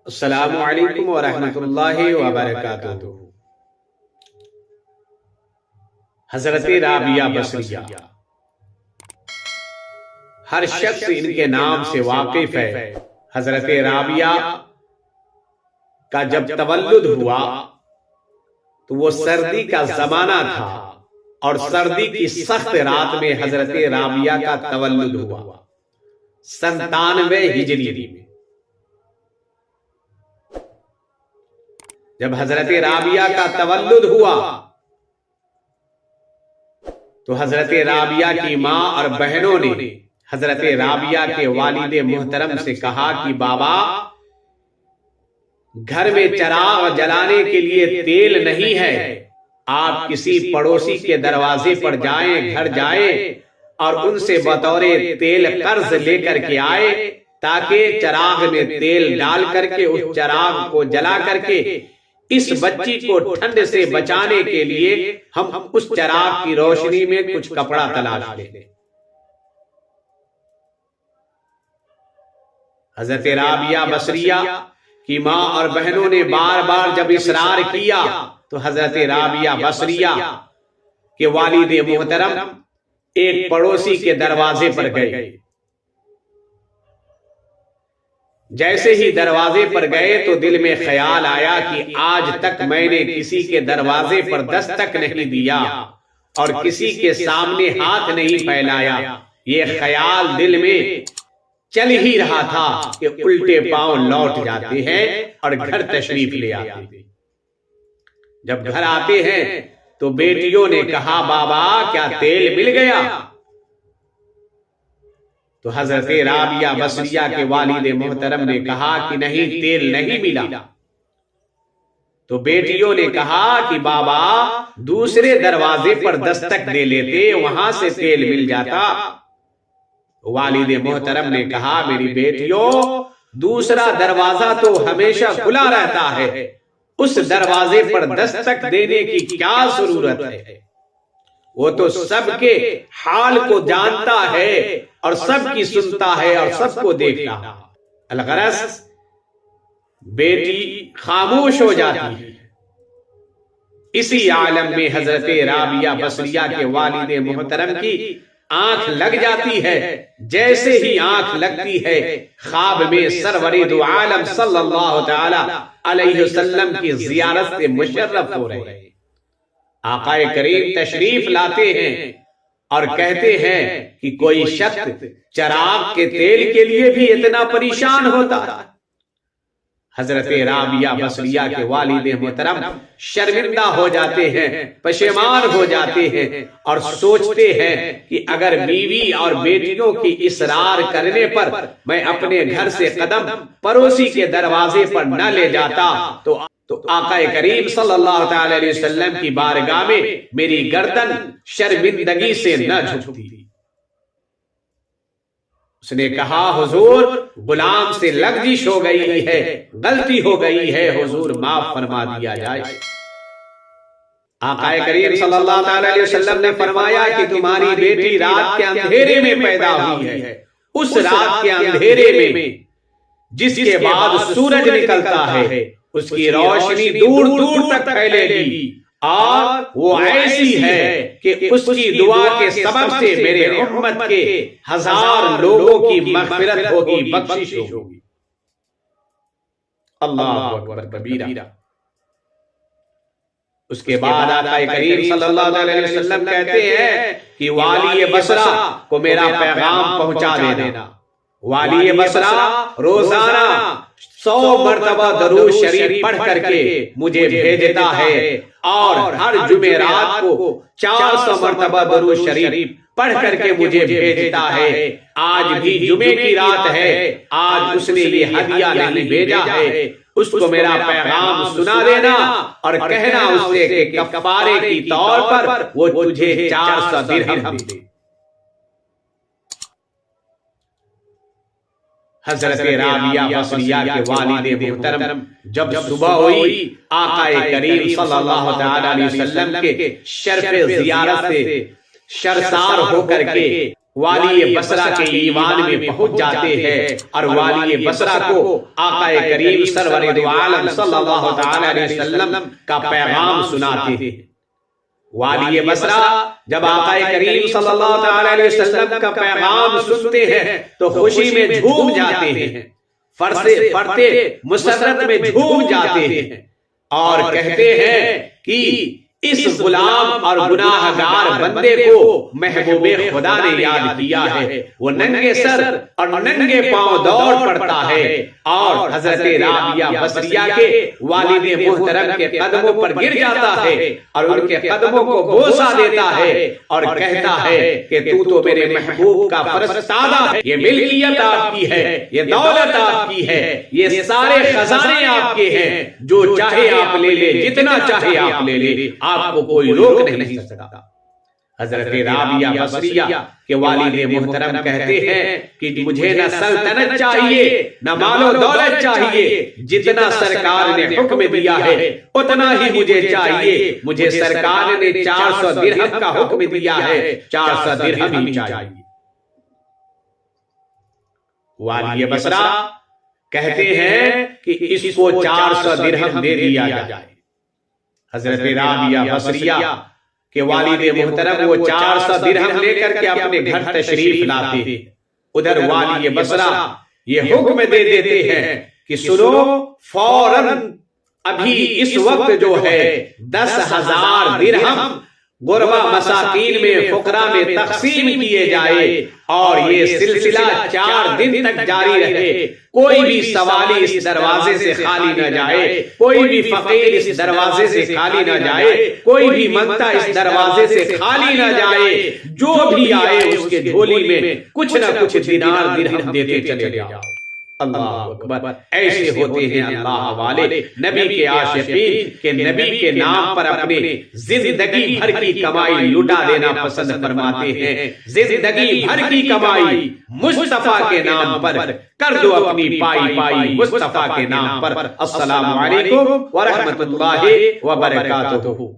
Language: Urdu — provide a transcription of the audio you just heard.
السلام علیکم ورحمۃ اللہ وبرکاتہ۔ حضرت رابعہ بصریہ، ہر شخص ان کے نام سے واقف ہے۔ حضرت رابعہ کا جب تولد ہوا تو وہ سردی کا زمانہ تھا اور سردی کی سخت رات میں حضرت رابعہ کا تولد ہوا 97 ہجری میں۔ جب حضرت رابعہ کا تولد ہوا تو حضرت رابعہ کی ماں اور بہنوں نے حضرت رابعہ کے والد محترم سے کہا کہ بابا، گھر میں چراغ جلانے کے لیے تیل نہیں ہے، آپ کسی پڑوسی کے دروازے پر جائیں، گھر جائیں اور ان سے بطور تیل قرض لے کر کے آئے تاکہ چراغ میں تیل ڈال کر کے اس چراغ کو جلا کر کے اس بچی کو ٹھنڈ سے بچانے کے لیے ہم اس چراغ کی روشنی میں کچھ کپڑا تلاش لیں۔ حضرت رابعہ بصریہ کی ماں اور بہنوں نے بار بار جب اصرار کیا تو حضرت رابعہ بصریہ کے والد محترم ایک پڑوسی کے دروازے پر گئے۔ جیسے ہی دروازے پر گئے تو دل میں خیال آیا کہ آج تک میں نے کسی کے دروازے پر دستک نہیں دیا اور کسی کے سامنے ہاتھ نہیں پھیلایا۔ یہ خیال دل میں چل ہی رہا تھا کہ الٹے پاؤں لوٹ جاتے ہیں اور گھر تشریف لے آتے ہیں۔ جب گھر آتے ہیں تو بیٹیوں نے کہا بابا کیا تیل مل گیا؟ تو حضرت رابعہ بصریہ کے والد محترم نے کہا کہ نہیں، تیل نہیں ملا۔ تو بیٹیوں نے کہا کہ بابا دوسرے دروازے پر دستک دے لیتے، وہاں سے تیل مل جاتا۔ والد محترم نے کہا میری بیٹیوں، دوسرا دروازہ تو ہمیشہ کھلا رہتا ہے، اس دروازے پر دستک دینے کی کیا ضرورت ہے؟ وہ تو سب کے حال کو جانتا ہے اور سب کی سنتا ہے اور سب کو دیکھتا ہے۔ الغرض بیٹی خاموش ہو جاتی ہے۔ اسی عالم میں حضرت رابعہ بصریہ کے والد محترم کی آنکھ لگ جاتی ہے۔ جیسے ہی آنکھ لگتی ہے خواب میں سرور دو عالم صلی اللہ تعالی علیہ وسلم کی زیارت سے مشرف ہو رہے ہیں۔ آقا کریم تشریف لاتے ہیں اور کہتے ہیں کہ کوئی شخص چراغ کے تیل کے لیے بھی اتنا پریشان ہوتا ہے۔ حضرت رابعہ بصریہ کے والد محترم شرمندہ ہو جاتے ہیں، پشیمان ہو جاتے ہیں اور سوچتے ہیں کہ اگر بیوی اور بیٹیوں کی اصرار کرنے پر میں اپنے گھر سے قدم پڑوسی کے دروازے پر نہ لے جاتا تو آقا کریم صلی اللہ تعالی علیہ وسلم کی بارگاہ میں میری گردن شرمندگی سے نہ جھکتی۔ اس نے کہا حضور غلام سے لغزش ہو گئی ہے، غلطی ہو گئی ہے، حضور معاف فرما دیا جائے۔ آقا کریم صلی اللہ تعالی علیہ وسلم نے فرمایا کہ تمہاری بیٹی رات کے اندھیرے میں پیدا ہوئی ہے، اس رات کے اندھیرے میں جس کے بعد سورج نکلتا ہے اس کی روشنی دور دور تک پھیلے گی اور وہ ایسی ہے کہ اس کی دعا کے سبب سے میرے امت کے 1000 لوگوں کی مغفرت ہوگی، بخشش ہوگی۔ اللہ اکبر کبیرہ۔ اس کے بعد آقا کریم صلی اللہ علیہ وسلم کہتے ہیں کہ والی بصرہ کو میرا پیغام پہنچا دینا۔ والی بصرہ روزانہ 100 مرتبہ درود شریف پڑھ کر کے مجھے بھیجتا ہے اور ہر جمعرات کو 400 مرتبہ درود شریف پڑھ کر کے مجھے بھیجتا ہے۔ آج بھی جمعے کی رات ہے، آج اس نے یہ ہدیہ نہیں بھیجا ہے، اس کو میرا پیغام سنا دینا اور کہنا اس سے کہ کفارے کی طور پر وہ تجھے 400 درہم دے۔ حضرت رابعہ بصریہ کے والد محترم جب صبح ہوئی آقا کریم صلی اللہ تعالی علیہ وسلم کے شرف زیارت سے شرسار ہو کر کے والی بصرہ کے ایوان میں پہنچ جاتے ہیں اور والی بصرہ کو آقا کریم سرور دو عالم صلی اللہ تعالی علیہ وسلم کا پیغام سناتے ہیں۔ والی بصرہ جب آقا کریم صلی اللہ تعالی علیہ وسلم کا پیغام سنتے ہیں تو خوشی میں جھوم جاتے ہیں، فرتے مسرت میں جھوم جاتے ہیں اور کہتے ہیں کہ اس غلام اور گناہگار بندے کو محبوب خدا نے یاد کیا ہے، وہ ننگے سر اور ننگے پاؤں دوڑ پڑتا ہے اور حضرت رابعہ بصریہ کے والد محترم کے قدموں پر گر جاتا ہے اور ان کے قدموں کو بوسہ دیتا ہے اور کہتا ہے کہ تو میرے محبوب کا فرستادہ ہے، یہ ملکیت آپ کی ہے، یہ دولت آپ کی ہے، یہ سارے خزانے آپ کے ہیں، جو چاہے آپ لے لے، جتنا چاہے آپ لے لے، آپ کو کوئی روک نہیں سکتا۔ حضرت رابعہ بصریہ کے والد محترم کہتے ہیں کہ مجھے نہ سلطنت چاہیے نہ مال و دولت چاہیے، جتنا سرکار نے حکم دیا ہے اتنا ہی مجھے چاہیے، مجھے سرکار نے 400 درہم کا حکم دیا ہے، 400 درہم ہی چاہیے۔ والی بصرہ کہتے ہیں کہ اس کو 400 درہم دے دیا جائے۔ حضرت رابعہ بصریہ کہ والد محترم وہ 400 درہم لے کر کے اپنے گھر تشریف لاتے، ادھر والی بصرہ یہ حکم دے دیتے ہیں کہ سنو، فوراً ابھی اس وقت جو ہے 10,000 درہم غربا مساکین میں فقراء میں تقسیم کیے جائے اور یہ سلسلہ 4 دن تک جاری رہے، کوئی بھی سوالی اس دروازے سے خالی نہ جائے، کوئی بھی فقیر اس دروازے سے خالی نہ جائے، کوئی بھی منگتا اس دروازے سے خالی نہ جائے، جو بھی آئے اس کے جھولی میں کچھ نہ کچھ دینار درہم دیتے چلے جاؤ۔ اللہ اکبر، ایسے ہوتے ہیں اللہ والے، نبی کے عاشقین کہ نبی کے نام پر اپنے زندگی بھر کی کمائی لٹا دینا پسند فرماتے ہیں، زندگی بھر کی کمائی مصطفیٰ کے نام پر کر دو اپنی پائی مصطفیٰ کے نام پر۔ السلام علیکم ورحمۃ اللہ وبرکاتہ۔